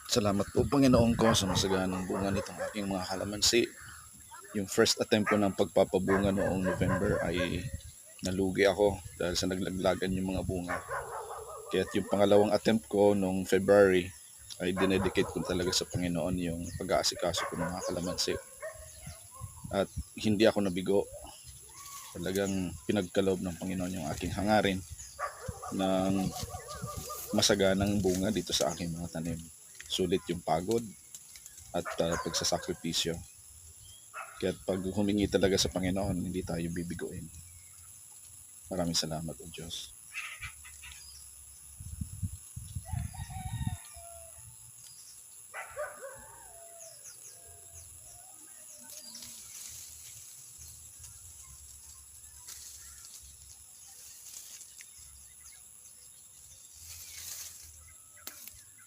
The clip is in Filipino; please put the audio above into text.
Salamat po Panginoon ko sa masaganang bunga nitong aking mga kalamansi. Yung first attempt ko ng pagpapabunga noong November ay nalugi ako dahil sa naglaglagan yung mga bunga. Kaya't yung pangalawang attempt ko noong February ay dinedicate ko talaga sa Panginoon yung pag-aasikaso ko ng mga kalamansi. At hindi ako nabigo. Talagang pinagkaloob ng Panginoon yung aking hangarin ng masaganang bunga dito sa aking mga tanim. Sulit yung pagod at pagsasakripisyo. Kaya pag humingi talaga sa Panginoon, hindi tayo bibiguin. Maraming salamat o Diyos.